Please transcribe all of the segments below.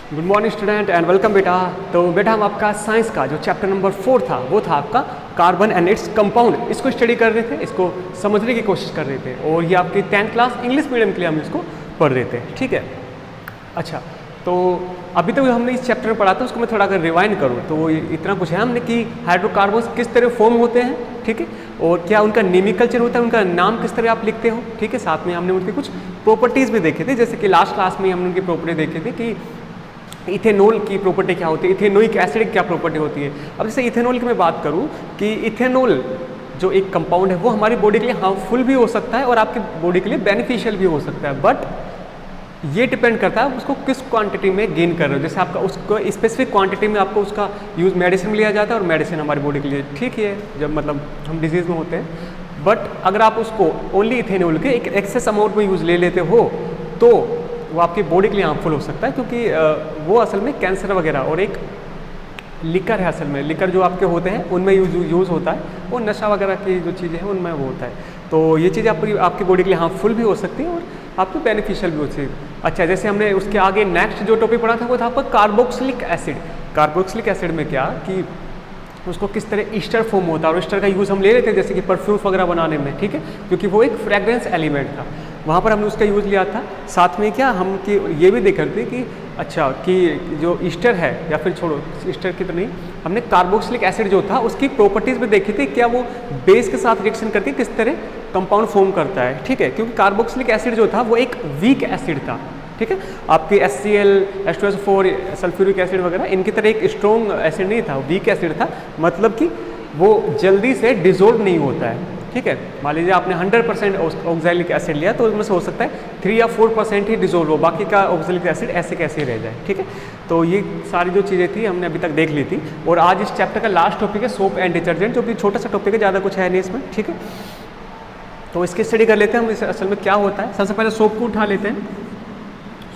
Good morning student and welcome बेटा। तो बेटा हम आपका साइंस का जो चैप्टर नंबर 4 था वो था आपका कार्बन एंड इट्स कंपाउंड। इसको स्टडी कर रहे थे, इसको समझने की कोशिश कर रहे थे और ये आपकी 10th क्लास इंग्लिश मीडियम के लिए हम इसको पढ़ रहे थे। ठीक है, अच्छा तो अभी तक हमने इस चैप्टर में पढ़ा था, उसको मैं थोड़ा अगर रिवाइंड करूँ तो इतना कुछ है हमने कि हाइड्रोकार्बन्स किस तरह फॉर्म होते हैं, ठीक है, और क्या उनका नेमिकल्चर होता है, उनका नाम किस तरह आप लिखते हो, ठीक है। साथ में हमने उनकी कुछ प्रॉपर्टीज़ भी देखे थे, जैसे कि लास्ट क्लास में हमने उनकी प्रॉपर्टी देखे थे कि इथेनॉल की प्रॉपर्टी क्या होती है, इथेनोइक एसिड की क्या प्रॉपर्टी होती है। अब जैसे इथेनॉल की मैं बात करूँ कि इथेनॉल जो एक कंपाउंड है वो हमारी बॉडी के लिए हार्मफुल भी हो सकता है और आपकी बॉडी के लिए बेनिफिशियल भी हो सकता है, बट ये डिपेंड करता है उसको किस क्वांटिटी में गेन कर रहे हो। जैसे आपका उसको स्पेसिफिक क्वांटिटी में आपको उसका यूज़ मेडिसिन में लिया जाता है और मेडिसिन हमारी बॉडी के लिए ठीक ही है जब मतलब हम डिजीज़ में होते हैं, बट अगर आप उसको ओनली इथेनॉल के एक एक्सेस अमाउंट में यूज़ ले लेते हो तो वो आपकी बॉडी के लिए हार्मफुल हो सकता है, क्योंकि वो असल में कैंसर वगैरह और एक लिकर है, असल में लिकर जो आपके होते हैं उनमें यूज़ होता है, वो नशा वगैरह की जो चीज़ें हैं उनमें वो होता है। तो ये चीज़ आपकी बॉडी के लिए हार्मफुल भी हो सकती है और आपको बेनिफिशियल भी हो सकती है। अच्छा, जैसे हमने उसके आगे नेक्स्ट जो टॉपिक पढ़ा था वो था आपका कार्बोक्सिलिक एसिड। कार्बोक्सिलिक एसिड में क्या कि उसको किस तरह ईस्टर फॉर्म होता है और ईस्टर का यूज़ हम ले रहे थे जैसे कि परफ्यूम वगैरह बनाने में, ठीक है, क्योंकि वो एक फ्रेग्रेंस एलिमेंट था, वहाँ पर हमने उसका यूज़ लिया था। साथ में क्या हम कि ये भी देख रहे थे कि अच्छा कि जो ईस्टर है या फिर छोड़ो ईस्टर की तो नहीं, हमने कार्बोक्सिलिक एसिड जो था उसकी प्रॉपर्टीज़ भी देखी थी, क्या वो बेस के साथ रिएक्शन करके किस तरह कंपाउंड फॉर्म करता है, ठीक है, क्योंकि कार्बोक्सिलिक एसिड जो था वो एक वीक एसिड था, ठीक है। आपके HCl, H2SO4, सल्फ्यूरिक एसिड वगैरह इनकी तरह एक स्ट्रॉन्ग एसिड नहीं था, वीक एसिड था, मतलब कि वो जल्दी से डिजोल्व नहीं होता है, ठीक है। मान लीजिए आपने 100% ऑक्सैलिक एसिड लिया तो उसमें से हो सकता है 3 या 4% ही डिजोल्व हो, बाकी का ऑक्सैलिक एसिड ऐसे कैसे रह जाए, ठीक है। तो ये सारी जो चीज़ें थी हमने अभी तक देख ली थी और आज इस चैप्टर का लास्ट टॉपिक है सोप एंड डिटर्जेंट, जो भी छोटा सा टॉपिक है, ज़्यादा कुछ है नहीं इसमें, ठीक है। तो इसकी स्टडी कर लेते हैं हम, इस असल में क्या होता है। सबसे पहले सोप को उठा लेते हैं।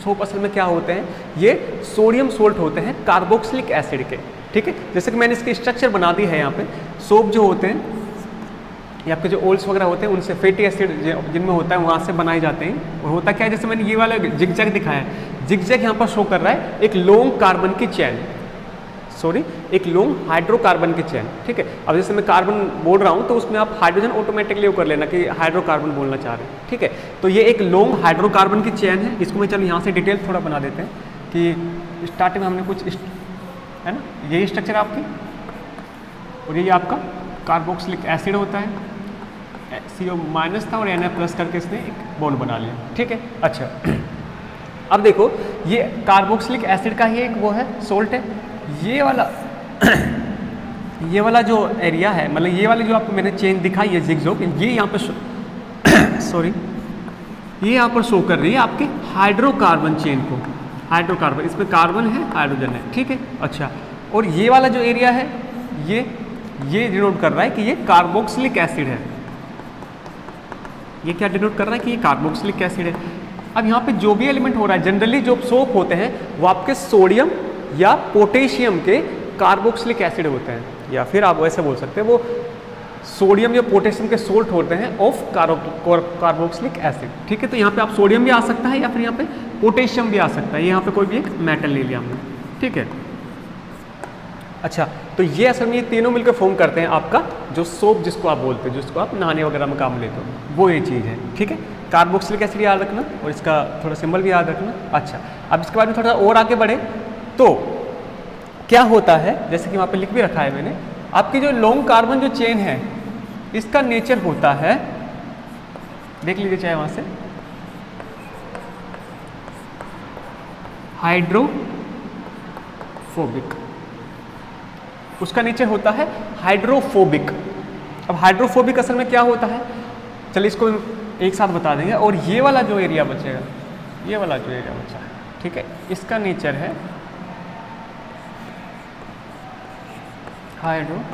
सोप असल में क्या होते हैं, ये सोडियम सोल्ट होते हैं कार्बोक्सिलिक एसिड के, ठीक है। जैसे कि मैंने इसकी स्ट्रक्चर बना दी है यहाँ पे। सोप जो होते हैं ये आपके जो ओल्स वगैरह होते हैं उनसे फैटी एसिड जिनमें होता है वहाँ से बनाए जाते हैं। और होता क्या है, जैसे मैंने ये वाला जिगजैग दिखाया है, जिगजैग यहाँ पर शो कर रहा है एक लॉन्ग कार्बन की चैन, एक लॉन्ग हाइड्रोकार्बन की चैन, ठीक है। अब जैसे मैं कार्बन बोल रहा हूँ तो उसमें आप हाइड्रोजन ऑटोमेटिकली वो कर लेना कि हाइड्रोकार्बन बोलना चाह रहे हैं, ठीक है। तो ये एक लॉन्ग हाइड्रोकार्बन की चैन है। इसको मैं चलो यहाँ से डिटेल थोड़ा बना देते हैं कि स्टार्टिंग में हमने कुछ है ना, यही स्ट्रक्चर आपकी और यही आपका कार्बोक्सिलिक एसिड होता है, CO- था और Na+ करके इसने एक बॉन्ड बना लिया, ठीक है। अच्छा अब देखो ये कार्बोक्सिलिक एसिड का ही एक वो है सोल्ट है, ये वाला ये वाला जो एरिया है, मतलब ये वाली जो आपको मैंने चेन दिखाई है जिगजैग, ये यहाँ पर ये यहाँ पर शो कर रही है आपके हाइड्रोकार्बन चेन को। हाइड्रोकार्बन, इसमें कार्बन है, हाइड्रोजन है, ठीक है। अच्छा, और ये वाला जो एरिया है ये डिनोट कर रहा है कि ये कार्बोक्सिलिक एसिड है। ये क्या डिनोट कर रहा है कि ये कार्बोक्सिलिक एसिड है। अब यहाँ पे जो भी एलिमेंट हो रहा है, जनरली जो सोप होते हैं वो आपके सोडियम या पोटेशियम के कार्बोक्सिलिक एसिड होते हैं, या फिर आप वैसे बोल सकते हैं वो सोडियम या पोटेशियम के सोल्ट होते हैं ऑफ कार्बोक्सिलिक एसिड, ठीक है। तो यहाँ पे आप सोडियम भी आ सकता है या फिर यहाँ पे पोटेशियम भी आ सकता है, यहाँ पे कोई भी एक मेटल ले लिया हमने, ठीक है। अच्छा, तो ये असल में ये तीनों मिलकर फॉर्म करते हैं आपका जो सोप जिसको आप बोलते हैं, जिसको आप नहाने वगैरह में काम लेते हो, वो ये चीज़ है, ठीक है। कार्बोक्सिलिक एसिड याद रखना और इसका थोड़ा सिंबल भी याद रखना। अच्छा, अब इसके बाद में थोड़ा और आगे बढ़े तो क्या होता है, जैसे कि वहाँ पे लिख भी रखा है मैंने, आपकी जो लॉन्ग कार्बन जो चेन है इसका नेचर होता है, देख लीजिए चाहे वहाँ से, हाइड्रोफोबिक, उसका नेचर होता है हाइड्रोफोबिक। अब हाइड्रोफोबिक असल में क्या होता है, चलिए इसको एक साथ बता देंगे। और ये वाला जो एरिया बचेगा, ये वाला जो एरिया बचा है, ठीक है, इसका नेचर है हाइड्रोफिलिक।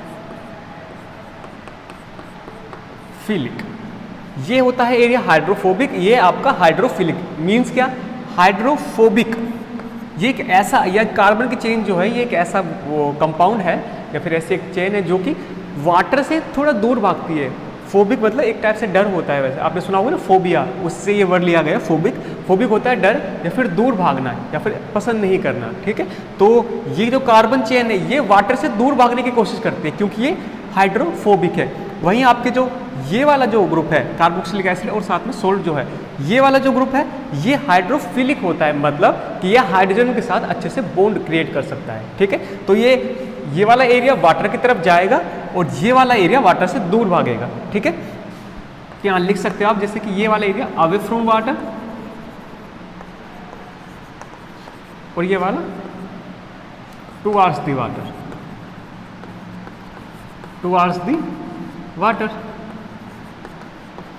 ये होता है एरिया हाइड्रोफोबिक, ये आपका हाइड्रोफिलिक मीन्स क्या, हाइड्रोफोबिक। ये एक ऐसा या कार्बन की चेन जो है ये एक ऐसा वो कंपाउंड है या फिर ऐसी एक चेन है जो कि वाटर से थोड़ा दूर भागती है। फोबिक मतलब एक टाइप से डर होता है, वैसे आपने सुना होगा ना फोबिया, उससे ये वर्ड लिया गया फोबिक। फोबिक होता है डर या फिर दूर भागना या फिर पसंद नहीं करना, ठीक है। तो ये जो कार्बन चेन है ये वाटर से दूर भागने की कोशिश करती है क्योंकि ये हाइड्रोफोबिक है। वहीं आपके जो ये वाला जो ग्रुप है कार्बोक्सिलिक एसिड और साथ में सोल्ट जो है, ये वाला जो ग्रुप है ये हाइड्रोफिलिक होता है, मतलब कि यह हाइड्रोजन के साथ अच्छे से बॉन्ड क्रिएट कर सकता है, ठीक है। तो ये वाला एरिया वाटर की तरफ जाएगा और ये वाला एरिया वाटर से दूर भागेगा, ठीक है। यहाँ लिख सकते हो आप जैसे कि ये वाला एरिया अवे फ्रॉम वाटर और ये वाला towards the water, towards the water,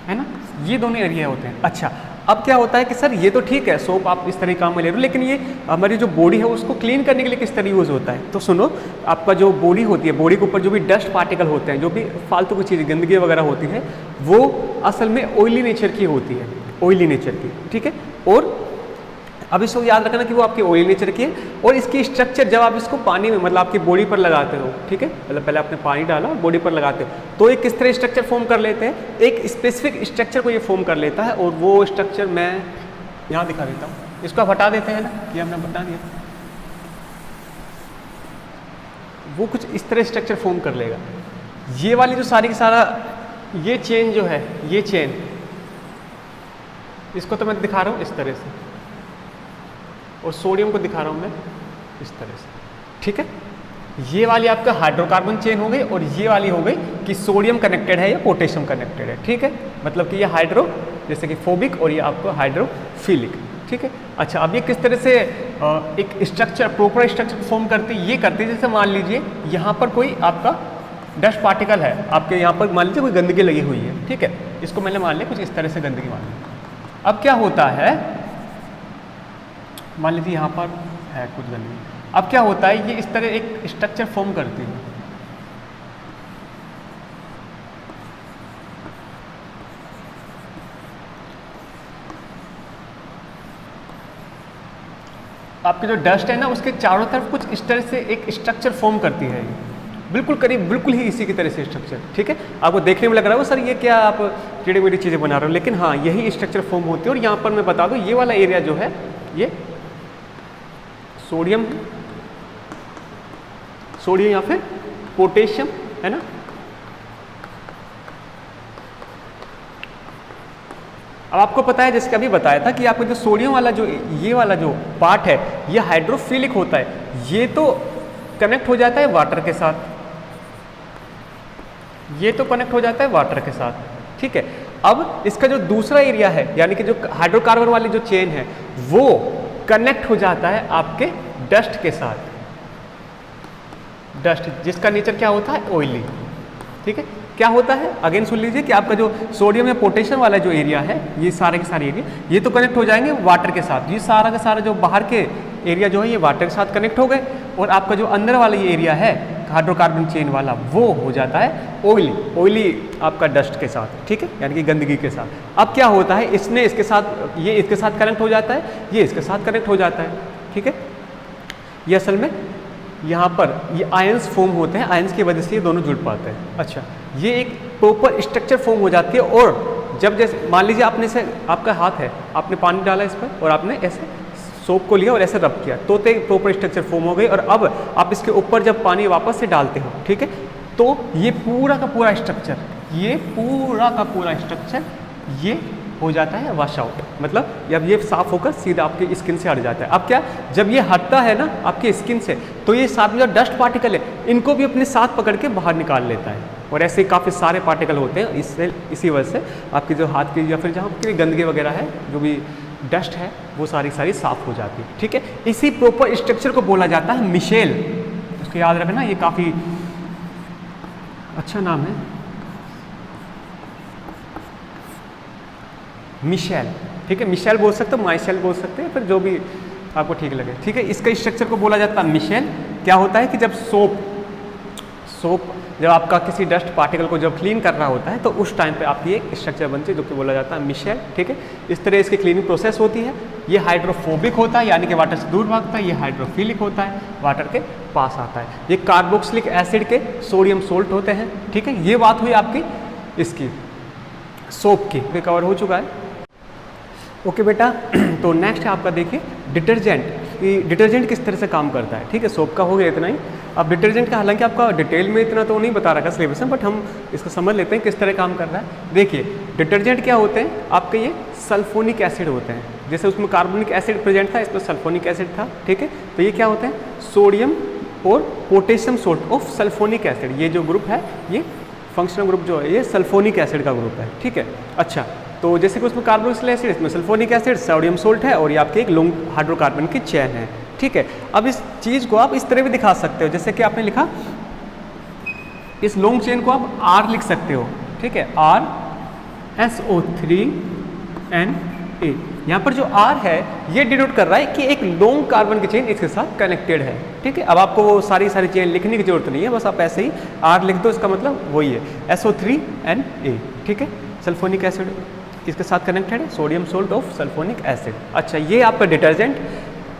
है ना, ये दोनों एरिया होते हैं। अच्छा, अब क्या होता है कि सर ये तो ठीक है सोप आप इस तरह काम में ले रहे हो, लेकिन ये हमारी जो बॉडी है उसको क्लीन करने के लिए किस तरह यूज़ होता है। तो सुनो, आपका जो बॉडी होती है, बॉडी के ऊपर जो भी डस्ट पार्टिकल होते हैं, जो भी फालतू की चीज़ गंदगी वगैरह होती है, वो असल में ऑयली नेचर की होती है, ऑयली नेचर की, ठीक है। और अब इसको याद रखना कि वो आपकी ऑयल नेचर की है और इसकी स्ट्रक्चर जब आप इसको पानी में मतलब आपकी बॉडी पर लगाते हो, ठीक है, मतलब पहले आपने पानी डाला बॉडी पर लगाते हो तो एक किस तरह स्ट्रक्चर फॉर्म कर लेते हैं, एक स्पेसिफिक स्ट्रक्चर को ये फॉर्म कर लेता है और वो स्ट्रक्चर मैं यहाँ दिखा देता हूँ, इसको आप हटा देते हैं ना, ये हमने बता दिया, वो कुछ इस तरह स्ट्रक्चर फॉर्म कर लेगा। ये वाली जो सारी की सारा ये चेन जो है, ये चेन, इसको तो मैं दिखा रहा हूँ इस तरह से और सोडियम को दिखा रहा हूँ मैं इस तरह से, ठीक है। ये वाली आपका हाइड्रोकार्बन चेन हो गई और ये वाली हो गई कि सोडियम कनेक्टेड है या पोटेशियम कनेक्टेड है, ठीक है। मतलब कि ये हाइड्रो जैसे कि फोबिक और ये आपको हाइड्रोफिलिक, ठीक है। अच्छा, अब ये किस तरह से एक स्ट्रक्चर प्रॉपर स्ट्रक्चर फॉर्म करती है, ये करती है जैसे मान लीजिए यहाँ पर कोई आपका डस्ट पार्टिकल है, आपके यहाँ पर मान लीजिए कोई गंदगी लगी हुई है, ठीक है, इसको मैंने मान लिया कुछ इस तरह से गंदगी मान ली। अब क्या होता है, मान लीजिए यहाँ पर है कुछ गंदगी, अब क्या होता है, ये इस तरह एक स्ट्रक्चर फॉर्म करती है, आपकी जो डस्ट है ना उसके चारों तरफ कुछ इस तरह से एक स्ट्रक्चर फॉर्म करती है, बिल्कुल करीब बिल्कुल ही इसी की तरह से स्ट्रक्चर, ठीक है। आपको देखने में लग रहा है सर ये क्या आप टेढ़ी मेढ़ी चीज़ें बना रहे हो, लेकिन हाँ यही स्ट्रक्चर फॉर्म होती है। और यहाँ पर मैं बता दूँ ये वाला एरिया जो है ये सोडियम है, सोडियम या फिर पोटेशियम, है ना। अब आपको पता है जैसे कि अभी बताया था कि आपको जो सोडियम वाला जो ये वाला जो पार्ट है ये हाइड्रोफिलिक होता है, ये तो कनेक्ट हो जाता है वाटर के साथ, ये तो कनेक्ट हो जाता है वाटर के साथ, ठीक है। अब इसका जो दूसरा एरिया है यानी कि जो हाइड्रोकार्बन वाली जो चेन है वो कनेक्ट हो जाता है आपके डस्ट के साथ, डस्ट जिसका नेचर क्या होता है ऑयली, ठीक है। क्या होता है अगेन सुन लीजिए कि आपका जो सोडियम या पोटेशियम वाला जो एरिया है ये सारे के सारे एरिया ये तो कनेक्ट हो जाएंगे वाटर के साथ, ये सारा का सारा जो बाहर के एरिया जो है ये वाटर के साथ कनेक्ट हो गए और आपका जो अंदर वाला ये एरिया है हाइड्रोकार्बन चेन वाला वो हो जाता है ऑयली, ऑयली आपका डस्ट के साथ, ठीक है, यानी कि गंदगी के साथ। अब क्या होता है इसने इसके साथ ये इसके साथ कनेक्ट हो जाता है, ये इसके साथ कनेक्ट हो जाता है, ठीक है। ये असल में यहाँ पर ये आयंस फॉर्म होते हैं, आयंस की वजह से ये दोनों जुड़ पाते हैं। अच्छा, ये एक प्रॉपर स्ट्रक्चर फॉर्म हो जाती है और जब जैसे मान लीजिए आपने से आपका हाथ है, आपने पानी डाला इस पर और आपने ऐसे सोप को लिया और ऐसे रब किया तो एक प्रॉपर स्ट्रक्चर फॉर्म हो गई और अब आप इसके ऊपर जब पानी वापस से डालते हो, ठीक है, तो ये पूरा का पूरा स्ट्रक्चर, ये पूरा का पूरा स्ट्रक्चर ये हो जाता है वॉश आउट, मतलब जब ये साफ होकर सीधा आपकी स्किन से हट जाता है। अब क्या जब ये हटता है ना आपकी स्किन से तो ये साथ में जो डस्ट पार्टिकल है इनको भी अपने साथ पकड़ के बाहर निकाल लेता है और ऐसे काफ़ी सारे पार्टिकल होते हैं, इससे इसी वजह से आपकी जो हाथ की या फिर जहाँ की गंदगी वगैरह है जो भी डस्ट है वो सारी साफ हो जाती है, ठीक है। इसी प्रॉपर स्ट्रक्चर को बोला जाता है मिशेल, उसको याद रखना, ये काफ़ी अच्छा नाम है मिशेल, ठीक है। मिशेल बोल सकते हो, माइशेल बोल सकते हैं, फिर जो भी आपको ठीक लगे, ठीक है। इसका स्ट्रक्चर को बोला जाता है मिशेल। क्या होता है कि जब सोप जब आपका किसी डस्ट पार्टिकल को जब क्लीन कर रहा होता है तो उस टाइम पे आपकी एक स्ट्रक्चर बनती है जो कि बोला जाता है मिशेल, ठीक है। इस तरह इसकी क्लीनिंग प्रोसेस होती है। ये हाइड्रोफोबिक होता है यानी कि वाटर से दूर भागता है, ये हाइड्रोफिलिक होता है वाटर के पास आता है। ये कार्बोक्सिलिक एसिड के सोडियम सोल्ट होते हैं, ठीक है। ये बात हुई आपकी इसकी सोप की, कवर हो चुका है। ओके बेटा तो नेक्स्ट है आपका देखिए डिटर्जेंट, कि डिटर्जेंट किस तरह से काम करता है। ठीक है, सोप का हो गया इतना ही। अब डिटर्जेंट का हालांकि आपका डिटेल में इतना तो नहीं बता रखा सिलेबस में, बट हम इसको समझ लेते हैं किस तरह काम कर रहा है। देखिए डिटर्जेंट क्या होते हैं आपके, ये सल्फोनिक एसिड होते हैं। जैसे उसमें कार्बोनिक एसिड प्रेजेंट था, इसमें सल्फोनिक एसिड था। ठीक है, तो ये क्या होते हैं, सोडियम और potassium salt of sulphonic acid. ये जो ग्रुप है, ये फंक्शनल ग्रुप जो है, ये सल्फोनिक एसिड का ग्रुप है। ठीक है, अच्छा तो जैसे कि उसमें कार्बोक्सिलिक एसिड, इसमें सल्फोनिक एसिड, सोडियम सोल्ट है, और ये आपके एक लॉन्ग हाइड्रोकार्बन की चेन है। ठीक है, अब इस चीज़ को आप इस तरह भी दिखा सकते हो, जैसे कि आपने लिखा, इस लॉन्ग चेन को आप R लिख सकते हो। ठीक है, RSO3Na। यहाँ पर जो R है ये डिनोट कर रहा है कि एक लॉन्ग कार्बन की चेन इसके साथ कनेक्टेड है। ठीक है, अब आपको वो सारी चेन लिखने की जरूरत नहीं है, बस आप ऐसे ही R लिख दो, इसका मतलब वही है SO3Na। ठीक है, सल्फोनिक एसिड इसके साथ कनेक्टेड है, sodium salt of sulphonic acid. अच्छा, ये आपका डिटर्जेंट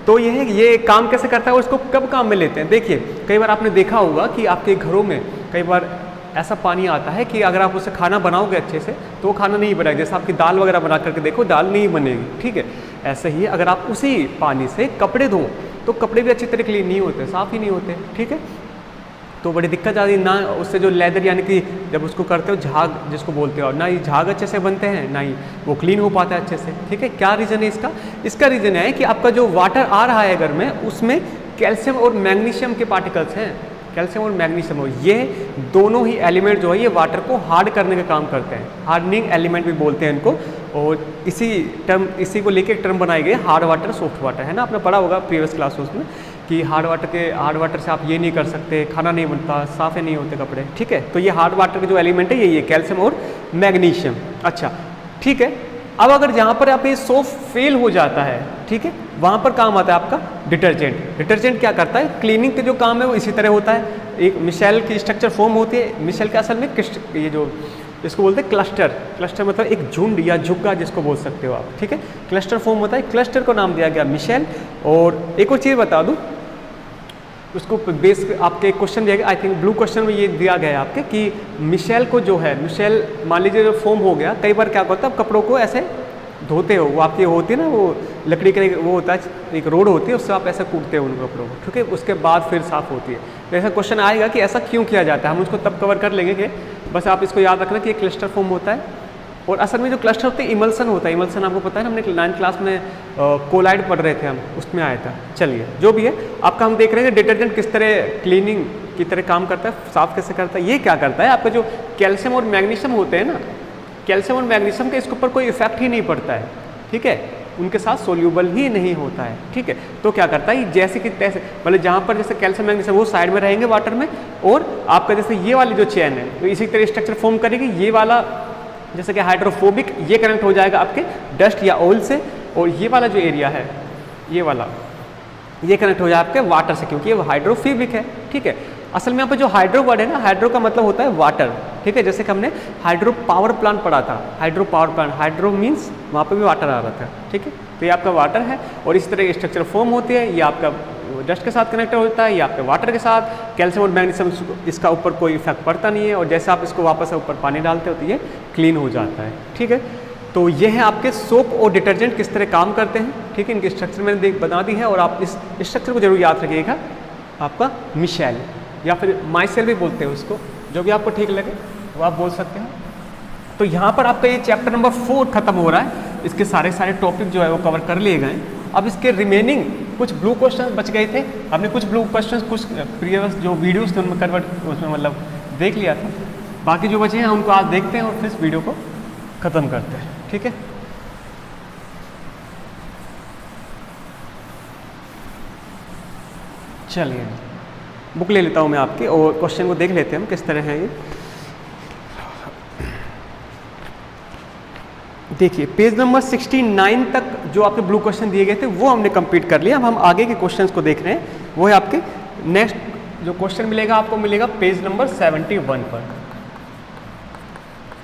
तो ये काम कैसे करता है और इसको कब काम में लेते हैं। देखिए कई बार आपने देखा होगा कि आपके घरों में कई बार ऐसा पानी आता है कि अगर आप उससे खाना बनाओगे अच्छे से तो वो खाना नहीं बनेगा। जैसे आपकी दाल वगैरह बना करके देखो, दाल नहीं बनेगी। ठीक है, ऐसे ही अगर आप उसी पानी से कपड़े धो तो कपड़े भी अच्छी तरह क्लीन नहीं होते, साफ़ ही नहीं होते। ठीक है, तो बड़ी दिक्कत आती है ना, उससे जो लेदर यानी कि जब उसको करते हो झाग जिसको बोलते हो, ना ही झाग अच्छे से बनते हैं, ना ही वो क्लीन हो पाता है अच्छे से। ठीक है, क्या रीज़न है इसका? इसका रीज़न है कि आपका जो वाटर आ रहा है घर में, उसमें कैल्शियम और मैग्नीशियम के पार्टिकल्स हैं। कैल्शियम और मैग्नीशियम, और ये दोनों ही एलिमेंट जो है ये वाटर को हार्ड करने का काम करते हैं। हार्डनिंग एलिमेंट भी बोलते हैं इनको, और इसी को लेके एक टर्म बनाई गई, हार्ड वाटर सॉफ्ट वाटर, है ना, आपने पढ़ा होगा प्रीवियस क्लासेस में कि हार्ड वाटर से आप ये नहीं कर सकते, खाना नहीं बनता, साफ़े नहीं होते कपड़े। ठीक है, तो ये हार्ड वाटर के जो एलिमेंट है ये कैल्शियम और मैग्नीशियम। अच्छा ठीक है, अब अगर जहाँ पर आप ये सोप फेल हो जाता है, ठीक है, वहाँ पर काम आता है आपका डिटर्जेंट। डिटर्जेंट क्या करता है, क्लीनिंग के जो काम है वो इसी तरह होता है। एक मिशेल की स्ट्रक्चर फॉर्म होती है। मिशेल के असल में ये जो इसको बोलते हैं क्लस्टर, क्लस्टर मतलब एक झुंड या झुग्गा जिसको बोल सकते हो आप। ठीक है, क्लस्टर फॉर्म होता है, क्लस्टर को नाम दिया गया मिशेल। और एक और चीज़ बता दूँ, उसको बेस आपके क्वेश्चन दिया गया, आई थिंक ब्लू क्वेश्चन में ये दिया गया है आपके, कि मिशेल को जो है, मिशेल मान लीजिए जो फॉर्म हो गया, कई बार क्या होता है आप कपड़ों को ऐसे धोते हो, वो आपकी होती है ना, वो लकड़ी का वो होता है, एक रोड होती है, उससे आप ऐसे कूटते हो उन कपड़ों को। ठीक है, उसके बाद फिर साफ़ होती है। तो ऐसा क्वेश्चन आएगा कि ऐसा क्यों किया जाता है, हम उसको तब कवर कर लेंगे कि बस आप इसको याद रखना कि ये क्लस्टर फॉर्म होता है। और असल में जो क्लस्टर होते हैं इमल्सन होता है। इमल्सन आपको पता है ना, हमने 9th क्लास में कोलाइड पढ़ रहे थे हम, उसमें आया था। चलिए जो भी है, आपका हम देख रहे हैं डिटर्जेंट किस तरह क्लीनिंग की तरह काम करता है, साफ़ कैसे करता है। ये क्या करता है, आपका जो कैल्शियम और मैग्नीशियम होते हैं ना, कैल्शियम और मैग्नीशियम के इसके ऊपर कोई इफेक्ट ही नहीं पड़ता है। ठीक है, उनके साथ सोल्यूबल ही नहीं होता है। ठीक है, तो क्या करता है, जैसे कि तैसे, मतलब जहाँ पर जैसे कैल्शियम मैग्नीशियम वो साइड में रहेंगे वाटर में, और आपका जैसे ये वाली जो चेन है तो इसी तरह स्ट्रक्चर फॉर्म करेगी। ये वाला जैसे कि हाइड्रोफोबिक, ये कनेक्ट हो जाएगा आपके डस्ट या ऑयल से, और ये वाला जो एरिया है, ये वाला, ये कनेक्ट हो जाए आपके वाटर से, क्योंकि ये हाइड्रोफोबिक है। ठीक है, असल में यहाँ पे जो हाइड्रो वर्ड है ना, हाइड्रो का मतलब होता है वाटर। ठीक है, जैसे कि हमने हाइड्रो पावर प्लांट पढ़ा था, hydro power plant, hydro means वहाँ पे भी वाटर आ रहा था। ठीक है, तो ये आपका वाटर है, और इस तरह स्ट्रक्चर फॉर्म होती है। ये आपका डस्ट के साथ कनेक्ट होता है, ये आपके वाटर के साथ। कैल्शियम और मैग्नीशियम इसका ऊपर कोई इफेक्ट पड़ता नहीं है, और जैसे आप इसको वापस ऊपर पानी डालते हो तो ये क्लीन हो जाता है। ठीक है, तो ये है आपके सोप और डिटर्जेंट किस तरह काम करते हैं। ठीक है, इनकी स्ट्रक्चर मैंने बता दी है, और आप इस स्ट्रक्चर को जरूर याद रखिएगा। आपका मिशेल या फिर माइसेल भी बोलते हैं उसको, जो भी आपको ठीक लगे वो आप बोल सकते हैं। तो यहाँ पर आपका ये चैप्टर नंबर 4 खत्म हो रहा है। इसके सारे टॉपिक जो है वो कवर कर लिए गए। अब इसके रिमेनिंग कुछ ब्लू क्वेश्चन बच गए थे, हमने कुछ ब्लू क्वेश्चन कुछ प्रीवियस जो वीडियोस थे उनमें उसमें मतलब देख लिया था। बाकी जो बचे हैं उनको आज देखते हैं और फिर इस वीडियो को ख़त्म करते हैं। ठीक है, चलिए बुक ले लेता हूँ मैं आपकी, और क्वेश्चन को देख लेते हैं हम किस तरह है ये। देखिए पेज नंबर 69 तक जो आपके ब्लू क्वेश्चन दिए गए थे वो हमने कंप्लीट कर लिया। अब हम आगे के क्वेश्चंस को देख रहे हैं। वो है आपके नेक्स्ट जो क्वेश्चन मिलेगा, आपको मिलेगा पेज नंबर 71 पर।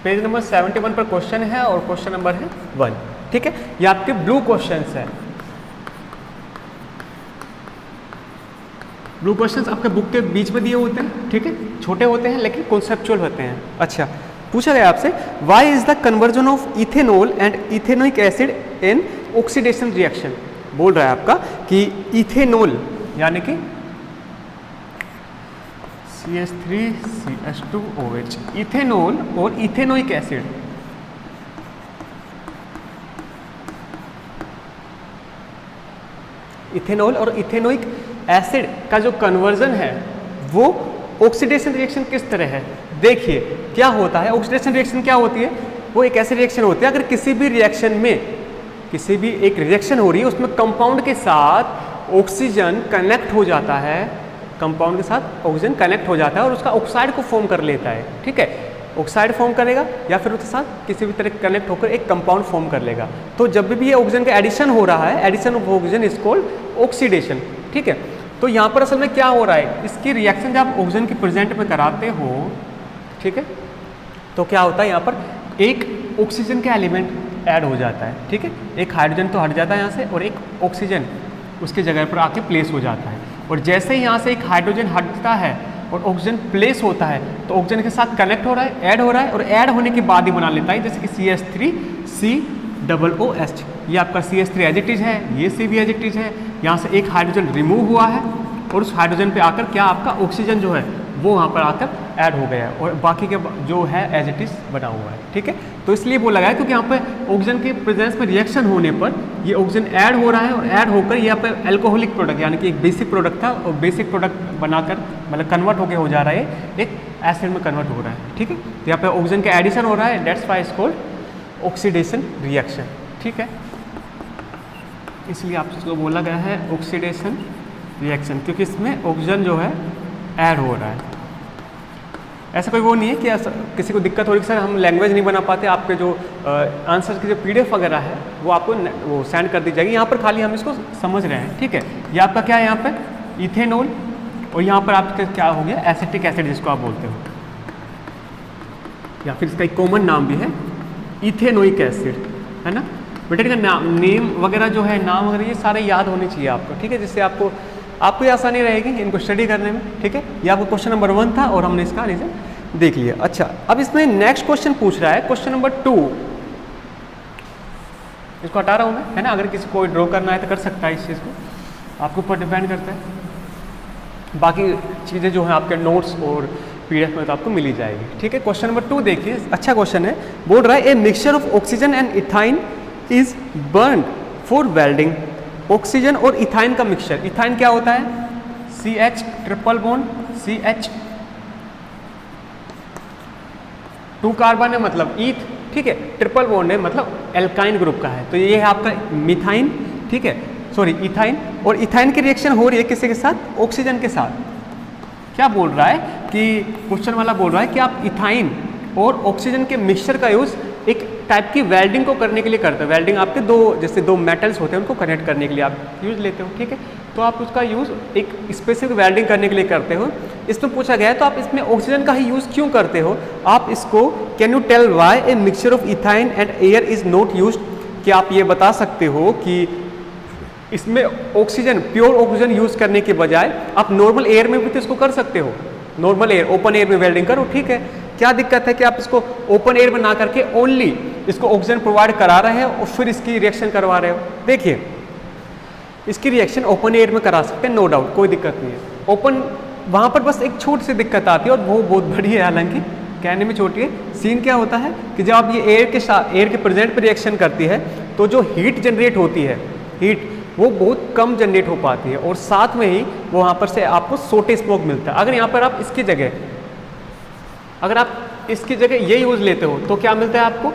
पेज नंबर 71 पर क्वेश्चन है, और क्वेश्चन नंबर है 1। ठीक है, ये आपके ब्लू क्वेश्चंस है। ब्लू क्वेश्चंस आपके बुक के बीच में दिए होते हैं। ठीक है, छोटे होते हैं लेकिन कॉन्सेप्चुअल होते हैं। अच्छा, पूछा गया आपसे why is the conversion of ethanol and ethanoic acid in oxidation reaction. बोल रहा है आपका कि इथेनॉल यानी कि CH3CH2OH, इथेनॉल और इथेनोइक एसिड, इथेनॉल और इथेनोइक एसिड का जो कन्वर्जन है वो ऑक्सीडेशन रिएक्शन किस तरह है। देखिए क्या होता है, ऑक्सीडेशन रिएक्शन क्या होती है, वो एक ऐसी रिएक्शन होती है अगर किसी भी रिएक्शन में, किसी भी एक रिएक्शन हो रही है उसमें कंपाउंड के साथ ऑक्सीजन कनेक्ट हो जाता है, कंपाउंड के साथ ऑक्सीजन कनेक्ट हो जाता है और उसका ऑक्साइड को फॉर्म कर लेता है, ठीक है, ऑक्साइड फॉर्म करेगा या फिर उसके साथ किसी भी तरह कनेक्ट होकर एक कंपाउंड फॉर्म कर लेगा। तो जब भी ये ऑक्सीजन का एडिशन हो रहा है, addition of oxygen is called oxidation, ठीक है। तो यहाँ पर असल में क्या हो रहा है, इसकी रिएक्शन जब आप ऑक्सीजन की प्रेजेंट में कराते हो, ठीक है, तो क्या होता है यहाँ पर एक ऑक्सीजन का एलिमेंट ऐड हो जाता है, ठीक है, एक हाइड्रोजन तो हट जाता है यहाँ से और एक ऑक्सीजन उसके जगह पर आके प्लेस हो जाता है। और जैसे ही यहाँ से एक हाइड्रोजन हटता है और ऑक्सीजन प्लेस होता है तो ऑक्सीजन के साथ कनेक्ट हो रहा है, ऐड हो रहा है और ऐड होने के बाद ही बना लेता है, जैसे कि CH3COOH, ये आपका CH3 एज इट इज है, ये C भी एज इट इज है, यहाँ से एक हाइड्रोजन रिमूव हुआ है और उस हाइड्रोजन पे आकर क्या आपका ऑक्सीजन जो है वो वहाँ पर आकर ऐड हो गया है और बाकी के जो है एज इट इज बना हुआ है, ठीक है। तो इसलिए बोला गया है क्योंकि यहाँ पे ऑक्सीजन के प्रेजेंस में रिएक्शन होने पर ये ऑक्सीजन ऐड हो रहा है और ऐड होकर यहाँ पे अल्कोहलिक प्रोडक्ट यानी कि एक बेसिक प्रोडक्ट था और बेसिक प्रोडक्ट बनाकर मतलब कन्वर्ट होकर हो जा रहा है, एक एसिड में कन्वर्ट हो रहा है, ठीक है। तो यहाँ पे ऑक्सीजन का एडिशन हो रहा है, that's why is called oxidation reaction, ठीक है। इसलिए आपको बोला गया है ऑक्सीडेशन रिएक्शन क्योंकि इसमें ऑक्सीजन जो है ऐड हो रहा है। ऐसा कोई वो नहीं है कि किसी को दिक्कत हो रही है सर हम लैंग्वेज नहीं बना पाते, आपके जो आंसर की जो PDF वगैरह है वो आपको वो सेंड कर दी जाएगी, यहाँ पर खाली हम इसको समझ रहे हैं, ठीक है। ये आपका क्या है यहाँ पे इथेनॉल और यहाँ पर आपका क्या हो गया एसिटिक एसिड जिसको आप बोलते हो, या फिर इसका एक कॉमन नाम भी है इथेनोइक एसिड, है ना। बेटा इनका नाम नेम वगैरह जो है नाम वगैरह ये सारे याद होने चाहिए आपको, ठीक है, जिससे आपको आसानी रहेगी इनको स्टडी करने में, ठीक है। ये आपको क्वेश्चन नंबर 1 था और हमने इसका रीजन देख लिया। अच्छा अब इसमें नेक्स्ट क्वेश्चन पूछ रहा है क्वेश्चन नंबर 2, इसको हटा रहा हूँ मैं, है ना, अगर किसी को ड्रॉ करना है तो कर सकता है, इस चीज़ को आपके ऊपर डिपेंड करता है, बाकी चीज़ें जो है आपके नोट्स और PDF में तो आपको मिल ही जाएगी, ठीक है। क्वेश्चन नंबर 2 देखिए, अच्छा क्वेश्चन है, बोल रहा है ए mixture of oxygen and ethyne is burned for welding. Oxygen और इथाइन का मिक्सचर, इथाइन क्या होता है CH triple bond CH 2 carbon है मतलब ईथ, ठीक है, ट्रिपल बॉन्ड है मतलब एल्काइन ग्रुप का है, तो ये है आपका मिथाइन, ठीक है, सॉरी इथाइन। और इथाइन की रिएक्शन हो रही है किसी के साथ, ऑक्सीजन के साथ। क्या बोल रहा है कि क्वेश्चन वाला बोल रहा है कि आप इथाइन और ऑक्सीजन के मिक्सचर का यूज़ एक टाइप की वेल्डिंग को करने के लिए करते हो। वेल्डिंग आपके जैसे दो मेटल्स होते हैं उनको कनेक्ट करने के लिए आप यूज लेते हो, ठीक है, तो आप उसका यूज़ एक स्पेसिफिक वेल्डिंग करने के लिए करते हो। इसमें पूछा गया है तो आप इसमें ऑक्सीजन का ही यूज़ क्यों करते हो, आप इसको can you tell why a mixture of ethyne and air is not used, कि आप ये बता सकते हो कि इसमें ऑक्सीजन प्योर ऑक्सीजन यूज़ करने के बजाय आप नॉर्मल एयर में भी तो इसको कर सकते हो, नॉर्मल एयर ओपन एयर में वेल्डिंग करो, ठीक है, क्या दिक्कत है कि आप इसको ओपन एयर में ना करके ओनली इसको ऑक्सीजन प्रोवाइड करा रहे हैं और फिर इसकी रिएक्शन करवा रहे हो। देखिए इसकी रिएक्शन ओपन एयर में करा सकते हैं, नो डाउट, कोई दिक्कत नहीं है। ओपन वहाँ पर बस एक छोटी सी दिक्कत आती है और वो बहुत बड़ी है, हालांकि कहने में छोटी है। सीन क्या होता है कि जब आप ये एयर के प्रेजेंट पर रिएक्शन करती है तो जो हीट जनरेट होती है, हीट वो बहुत कम जनरेट हो पाती है और साथ में ही वो वहाँ पर से आपको सोटे स्मोक मिलता है। अगर यहाँ पर आप इसकी जगह ये यूज़ लेते हो तो क्या मिलता है आपको,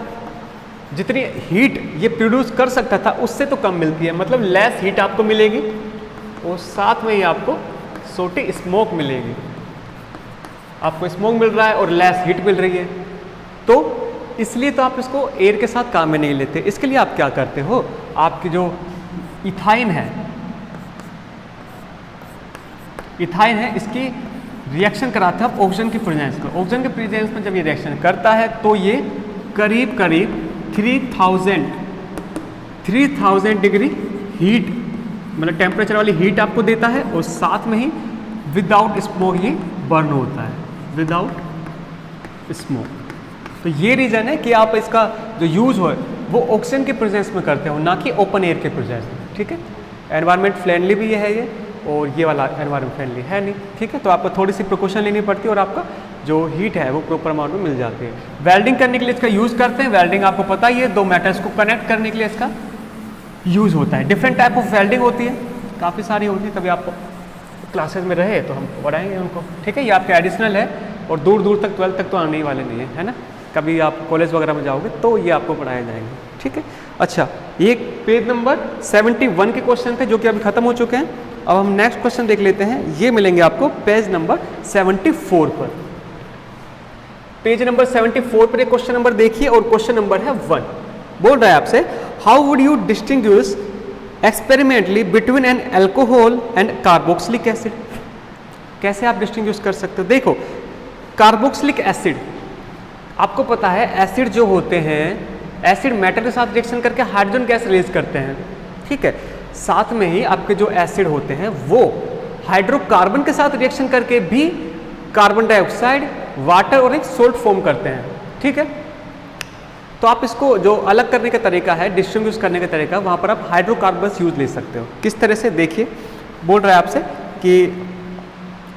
जितनी हीट ये प्रोड्यूस कर सकता था उससे तो कम मिलती है, मतलब लेस हीट आपको मिलेगी और साथ में ही आपको सोटी स्मोक मिलेगी। आपको स्मोक मिल रहा है और लेस हीट मिल रही है, तो इसलिए तो आप इसको एयर के साथ काम में नहीं लेते। इसके लिए आप क्या करते हो, आपकी जो इथाइन है इसकी रिएक्शन कराता है ऑक्सीजन की प्रेजेंस में। ऑक्सीजन के प्रेजेंस में जब ये रिएक्शन करता है तो ये करीब 3000 डिग्री हीट मतलब टेम्परेचर वाली हीट आपको देता है और साथ में ही विदाउट स्मोक ये बर्न होता है, विदाउट स्मोक, तो ये रीज़न है कि आप इसका जो यूज़ हो वो ऑक्सीजन के प्रेजेंस में करते हो, ना कि ओपन एयर के प्रेजेंस में। ठीक है, एनवायरनमेंट फ्रेंडली भी है ये, और ये वाला एनवायरनमेंट फ्रेंडली है नहीं। ठीक है, तो आपको थोड़ी सी प्रिकॉशन लेनी पड़ती है और आपका जो हीट है वो प्रॉपर अमाउंट में मिल जाती है। वेल्डिंग करने के लिए इसका यूज़ करते हैं। वेल्डिंग आपको पता ही है, दो मेटल्स को कनेक्ट करने के लिए इसका यूज़ होता है। डिफरेंट टाइप ऑफ वेल्डिंग होती है, काफ़ी सारी होती है। कभी आप क्लासेस में रहे तो हम पढ़ाएंगे उनको। ठीक है, ये आपके एडिशनल है और दूर दूर तक 12 तक तो आने ही वाले नहीं है ना। कभी आप कॉलेज वगैरह में जाओगे तो ये आपको पढ़ाए जाएंगे। ठीक है, अच्छा, ये पेज नंबर 71 के क्वेश्चन थे जो कि अभी खत्म हो चुके हैं। अब हम नेक्स्ट क्वेश्चन देख लेते हैं। ये मिलेंगे आपको पेज नंबर 74 पर। पेज नंबर 74 पर एक क्वेश्चन नंबर देखिए और क्वेश्चन नंबर है 1। बोल रहा है आपसे, how would you distinguish experimentally between an alcohol and carboxylic acid. कैसे आप डिस्टिंग्विश कर सकते हो? देखो, कार्बोक्सिलिक एसिड, आपको पता है एसिड जो होते हैं, एसिड मेटल के साथ रिएक्शन करके हाइड्रोजन गैस रिलीज करते हैं। ठीक है, साथ में ही आपके जो एसिड होते हैं वो हाइड्रोकार्बन के साथ रिएक्शन करके भी कार्बन डाइऑक्साइड, वाटर और एक सोल्ट फॉर्म करते हैं। ठीक है, तो आप इसको जो अलग करने का तरीका है, डिस्टिंग्विश करने का तरीका, वहाँ पर आप हाइड्रोकार्बन्स यूज ले सकते हो। किस तरह से? देखिए, बोल रहा है आपसे कि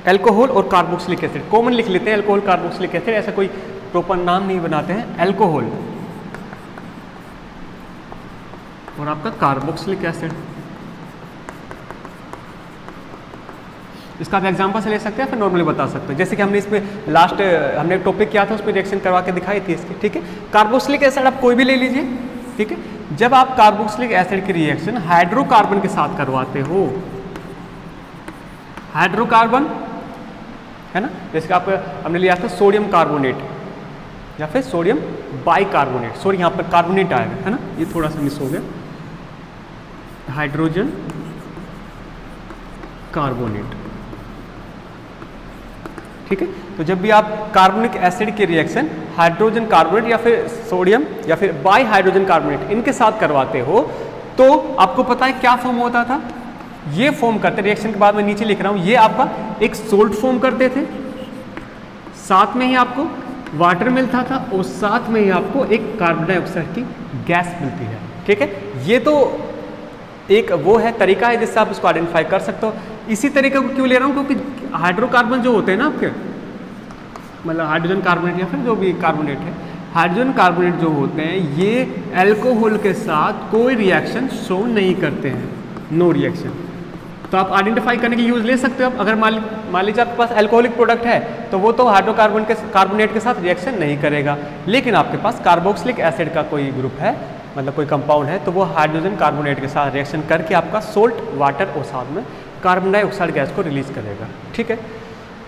अल्कोहल और कार्बोक्सिलिक एसिड, कॉमन लिख लेते हैं अल्कोहल कार्बोक्सिलिक एसिड, ऐसा कोई प्रॉपर नाम नहीं बनाते हैं। अल्कोहल और आपका कार्बोक्सिलिक एसिड, इसका आप एग्जाम्पल से ले सकते हैं, फिर नॉर्मली बता सकते हैं। जैसे कि हमने इसमें लास्ट हमने टॉपिक किया था, उसमें रिएक्शन करवा के दिखाई थी इसकी। ठीक है, कार्बोक्सिलिक एसिड आप कोई भी ले लीजिए। ठीक है, जब आप कार्बोक्सिलिक एसिड की रिएक्शन हाइड्रोकार्बन के साथ करवाते हो, हाइड्रोकार्बन है ना, जैसे कि आप हमने लिया था सोडियम कार्बोनेट या फिर सोडियम बाइकार्बोनेट। सॉरी, यहाँ पर कार्बोनेट आएगा, है ना, ये थोड़ा सा मिस हो गया। Hydrogen carbonate. ठीक है, तो जब भी आप कार्बोनिक एसिड की रिएक्शन हाइड्रोजन कार्बोनेट या फिर सोडियम या फिर बाई हाइड्रोजन कार्बोनेट इनके साथ करवाते हो, तो आपको पता है क्या फॉर्म होता था? ये फॉर्म करते, रिएक्शन के बाद मैं नीचे लिख रहा हूँ, ये आपका एक सोल्ट फॉर्म करते थे, साथ में ही आपको वाटर मिलता था और साथ में ही आपको एक कार्बन डाइऑक्साइड की गैस मिलती है। ठीक है, ये तो एक वो है तरीका है जिससे आप इसको आइडेंटिफाई कर सकते हो। इसी तरीके को क्यों ले रहा हूँ? क्योंकि हाइड्रोकार्बन जो होते हैं ना आपके, मतलब हाइड्रोजन कार्बोनेट या फिर जो भी कार्बोनेट है, हाइड्रोजन कार्बोनेट जो होते हैं ये अल्कोहल के साथ कोई रिएक्शन शो नहीं करते हैं, नो रिएक्शन। तो आप आइडेंटिफाई करने के यूज ले सकते हो। अगर मान लीजिए आपके पास अल्कोहलिक प्रोडक्ट है तो वो तो हाइड्रोकार्बन के कार्बोनेट के साथ रिएक्शन नहीं करेगा, लेकिन आपके पास कार्बोक्सिलिक एसिड का कोई ग्रुप है, मतलब कोई कंपाउंड है, तो वो हाइड्रोजन कार्बोनेट के साथ रिएक्शन करके आपका सोल्ट, वाटर और साथ में कार्बन डाइऑक्साइड गैस को रिलीज करेगा। ठीक है,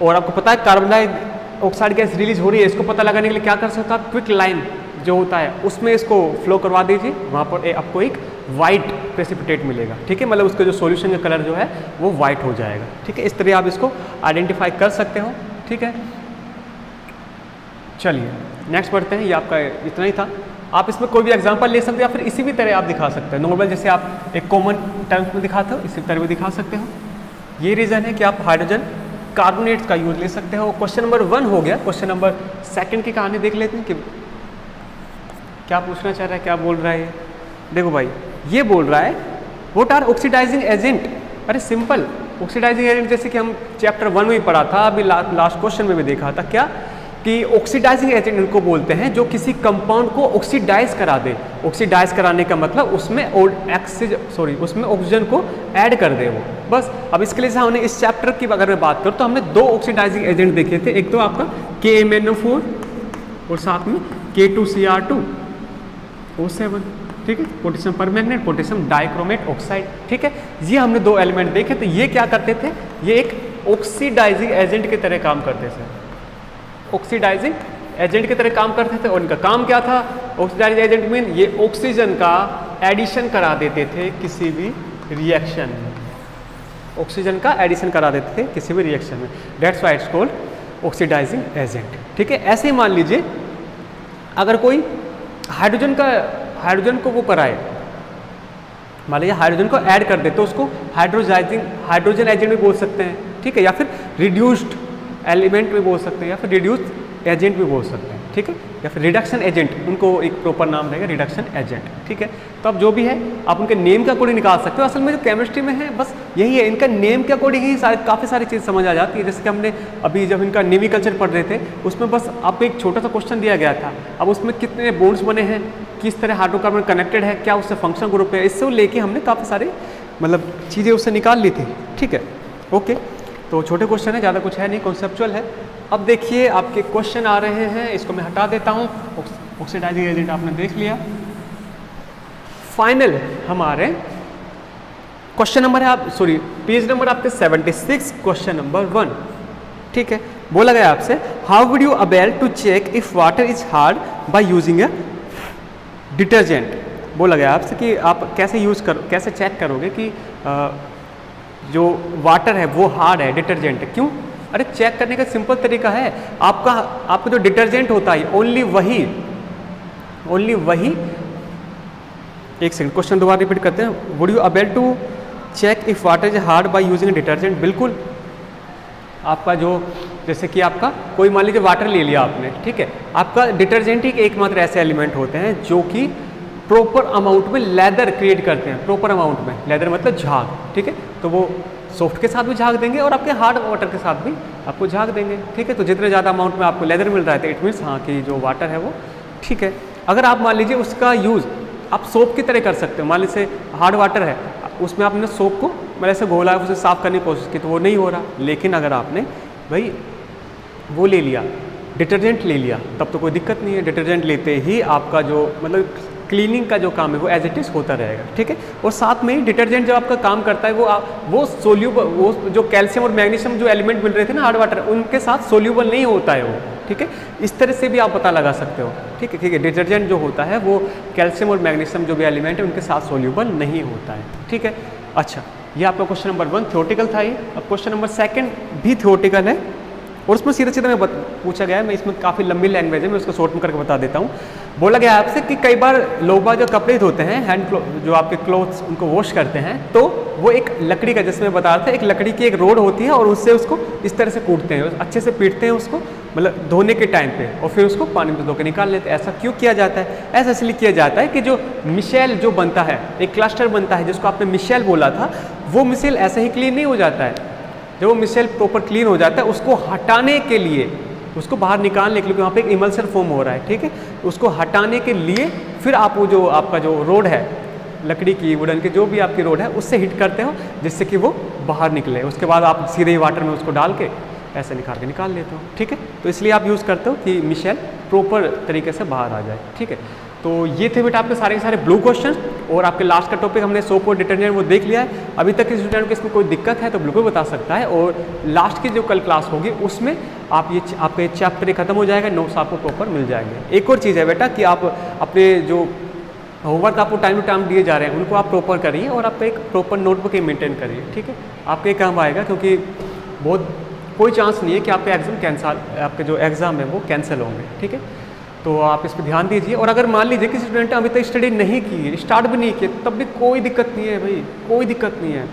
और आपको पता है कार्बन डाइऑक्साइड गैस रिलीज हो रही है, इसको पता लगाने के लिए क्या कर सकते हो आप? क्विक लाइम जो होता है उसमें इसको फ्लो करवा दीजिए, वहाँ पर आपको एक वाइट प्रेसिपिटेट मिलेगा। ठीक है, मतलब उसका जो सॉल्यूशन का कलर जो है वो वाइट हो जाएगा। ठीक है, इस तरह आप इसको आइडेंटिफाई कर सकते हो। ठीक है, चलिए नेक्स्ट बढ़ते हैं। ये आपका इतना ही था। आप इसमें कोई भी एग्जांपल ले सकते हो या फिर इसी भी तरह आप दिखा सकते हैं। नॉर्मल जैसे आप एक कॉमन टर्म्स में दिखाते हो, इसी तरह भी दिखा सकते हो। ये रीज़न है कि आप हाइड्रोजन कार्बोनेट्स का यूज ले सकते हो। क्वेश्चन नंबर 1 हो गया। क्वेश्चन नंबर 2 की कहानी देख लेते हैं कि क्या पूछना चाह रहा है, क्या बोल रहा है। देखो भाई, ये बोल रहा है व्हाट आर ऑक्सीडाइजिंग एजेंट। अरे सिंपल, ऑक्सीडाइजिंग एजेंट जैसे कि हम चैप्टर 1 में ही पढ़ा था, अभी लास्ट क्वेश्चन में भी देखा था क्या, कि ऑक्सीडाइजिंग एजेंट इनको बोलते हैं जो किसी कंपाउंड को ऑक्सीडाइज करा दे। ऑक्सीडाइज कराने का मतलब उसमें उसमें ऑक्सीजन को ऐड कर दे वो, बस। अब इसके लिए हमने इस चैप्टर की अगर मैं बात करूँ तो हमने 2 ऑक्सीडाइजिंग एजेंट देखे थे। एक तो आपका KMnO4 और साथ में K2Cr2O7, ठीक है, potassium permanganate, potassium dichromate oxide. ठीक है, ये हमने 2 एलिमेंट देखे। तो ये क्या करते थे, ये एक ऑक्सीडाइजिंग एजेंट की तरह काम करते थे, ऑक्सीडाइजिंग एजेंट की तरह काम करते थे। और इनका काम क्या था, ऑक्सीडाइजिंग एजेंट मीन ये ऑक्सीजन का एडिशन करा देते थे किसी भी रिएक्शन में, ऑक्सीजन का एडिशन करा देते थे किसी भी रिएक्शन में। That's why it's called oxidizing agent. ठीक है, ऐसे ही मान लीजिए अगर कोई हाइड्रोजन को वो कराए, मान लीजिए हाइड्रोजन को ऐड कर दे तो उसको हाइड्रोजन एजेंट भी बोल सकते हैं। ठीक है, या फिर रिड्यूस्ड एलिमेंट भी बोल सकते हैं या फिर रिड्यूस्ड एजेंट भी बोल सकते हैं। ठीक है, या फिर रिडक्शन एजेंट, उनको एक प्रॉपर नाम रहेगा रिडक्शन एजेंट, ठीक है। तो अब जो भी है आप उनके नेम के अकॉर्डिंग निकाल सकते हो। असल में जो केमिस्ट्री में है बस यही है, इनका नेम के अकॉर्डिंग ही काफ़ी सारी चीज़ समझ आ जाती है। जैसे कि हमने अभी जब इनका नेमी कल्चर पढ़ रहे थे उसमें बस आपको एक छोटा सा क्वेश्चन दिया गया था, अब उसमें कितने बॉन्ड्स बने हैं, किस तरह हाइड्रोकार्बन कनेक्टेड है, क्या उससे फंक्शनल ग्रुप है, इससे लेके हमने काफ़ी सारी मतलब चीज़ें उससे निकाल ली थी, ठीक है। ओके, तो छोटे क्वेश्चन है, ज़्यादा कुछ है नहीं, कॉन्सेप्चुअल है। अब देखिए आपके क्वेश्चन आ रहे हैं, इसको मैं हटा देता हूँ। ऑक्सीडाइजिंग एजेंट आपने देख लिया। फाइनल हमारे क्वेश्चन नंबर है, आप सॉरी पेज नंबर आपके 76, क्वेश्चन नंबर 1, ठीक है। बोला गया आपसे how would you avail to check if water is hard by using a detergent. बोला गया आपसे कि आप कैसे चेक करोगे कि जो वाटर है वो हार्ड है, डिटर्जेंट है। क्यों? अरे चेक करने का सिंपल तरीका है, आपका जो डिटर्जेंट होता है ओनली वही, एक सेकंड क्वेश्चन दोबारा रिपीट करते हैं। Would you avail to check if water is hard by using detergent. बिल्कुल, आपका जो जैसे कि आपका कोई मान लीजिए वाटर ले लिया आपने, ठीक है, आपका डिटर्जेंट ही एकमात्र ऐसे एलिमेंट होते हैं जो कि प्रॉपर अमाउंट में लेदर क्रिएट करते हैं। प्रॉपर अमाउंट में लेदर मतलब झाग, ठीक है, तो वो सॉफ्ट के साथ भी झाग देंगे और आपके हार्ड वाटर के साथ भी आपको झाग देंगे, ठीक है। तो जितने ज़्यादा अमाउंट में आपको लेदर मिल रहा है तो इट मीन्स हाँ कि जो वाटर है वो ठीक है। अगर आप मान लीजिए उसका यूज़ आप सोप की तरह कर सकते हो, मान लीजिए हार्ड वाटर है, उसमें आपने सोप को मतलब ऐसे घोला, उसे साफ़ करने की कोशिश की तो वो नहीं हो रहा। लेकिन अगर आपने भाई वो ले लिया, डिटर्जेंट ले लिया, तब तो कोई दिक्कत नहीं है। डिटर्जेंट लेते ही आपका जो मतलब क्लीनिंग का जो काम है वो एज इट इज़ होता रहेगा, ठीक है। और साथ में ही डिटर्जेंट जब आपका काम करता है वो सोल्यूबल, वो जो कैल्शियम और मैग्नीशियम जो एलिमेंट मिल रहे थे ना हार्ड वाटर, उनके साथ सोल्यूबल नहीं होता है वो, ठीक है। इस तरह से भी आप पता लगा सकते हो, ठीक है। डिटर्जेंट जो होता है वो कैल्शियम और मैग्नीशियम जो भी एलिमेंट है उनके साथ सोल्यूबल नहीं होता है, ठीक है। अच्छा, ये आपका क्वेश्चन नंबर 1 थ्योरेटिकल था ये। अब क्वेश्चन नंबर 2 भी थ्योरेटिकल है और उसमें सीधा मैं पूछा गया है, मैं इसमें काफ़ी लंबी लैंग्वेज है, मैं उसको शॉर्ट में करके बता देता हूँ। बोला गया आपसे कि कई बार लोग जो कपड़े धोते हैं, जो आपके क्लोथ्स उनको वॉश करते हैं, तो वो एक लकड़ी का, जैसे मैं बता रहा था, एक लकड़ी की एक रोड होती है और उससे उसको इस तरह से कूटते हैं, अच्छे से पीटते हैं उसको, मतलब धोने के टाइम पे, और फिर उसको पानी में धो के निकाल लेते हैं। ऐसा क्यों किया जाता है? ऐसा इसलिए किया जाता है कि जो मिशेल जो बनता है, एक क्लस्टर बनता है जिसको आपने मिशेल बोला था, वो मिशेल ऐसे ही क्लीन नहीं हो जाता है। जब वो मिशेल प्रॉपर क्लीन हो जाता है, उसको हटाने के लिए, उसको बाहर निकालने के लिए, वहाँ पे एक इमल्सन फॉर्म हो रहा है, ठीक है, उसको हटाने के लिए फिर आप वो जो आपका जो रोड है, लकड़ी की, वुडन की, जो भी आपकी रोड है, उससे हिट करते हो जिससे कि वो बाहर निकले। उसके बाद आप सीधे ही वाटर में उसको डाल के ऐसे निकाल लेते हो, ठीक है। तो इसलिए आप यूज़ करते हो कि मिशेल प्रॉपर तरीके से बाहर आ जाए, ठीक है। तो ये थे बेटा आपके सारे के सारे ब्लू क्वेश्चन, और आपके लास्ट का टॉपिक हमने सोप और डिटर्जेंट वो देख लिया है। अभी तक के स्टूडेंट को इसमें कोई दिक्कत है तो बिल्कुल बता सकता है, और लास्ट की जो कल क्लास होगी उसमें आपका ये चैप्टर खत्म हो जाएगा, नोट्स आपको प्रॉपर मिल जाएंगे। एक और चीज़ है बेटा कि आप अपने जो होमवर्क आपको टाइम टू टाइम दिए जा रहे हैं उनको आप प्रॉपर करिए, और आप एक प्रॉपर नोटबुक मेंटेन करिए, ठीक है। आपके काम आएगा, क्योंकि कोई चांस नहीं है कि आपके जो एग्ज़ाम है वो कैंसिल होंगे, ठीक है। तो आप इस पर ध्यान दीजिए। और अगर मान लीजिए किसी स्टूडेंट ने अभी तक स्टडी नहीं की, स्टार्ट भी नहीं किया, तब भी कोई दिक्कत नहीं है भाई, कोई दिक्कत नहीं है।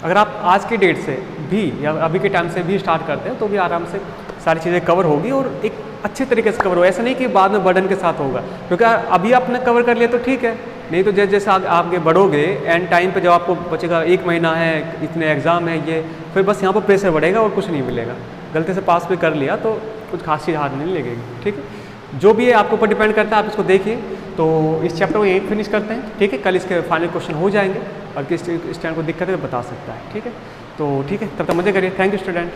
अगर आप आज की डेट से भी या अभी के टाइम से भी स्टार्ट करते हैं तो भी आराम से सारी चीज़ें कवर होगी, और एक अच्छे तरीके से कवर हो। ऐसा नहीं कि बाद में बर्डन के साथ होगा, क्योंकि अभी आपने कवर कर लिया तो ठीक है, नहीं तो जैसे जैसे आगे बढ़ोगे, एंड टाइम पे जब आपको बचेगा 1 महीना है, इतने एग्ज़ाम है, ये फिर बस यहाँ पर प्रेशर बढ़ेगा और कुछ नहीं मिलेगा। गलती से पास भी कर लिया तो कुछ खास चीज़ हाथ नहीं लगेगी, ठीक है। जो भी है आपके ऊपर डिपेंड करता है, आप इसको देखिए। तो इस चैप्टर को यहीं फिनिश करते हैं, ठीक है। कल इसके फाइनल क्वेश्चन हो जाएंगे, और किस स्टूडेंट को दिक्कत है तो बता सकता है, ठीक है। तो ठीक है, तब तक मज़े करिए। Thank you student.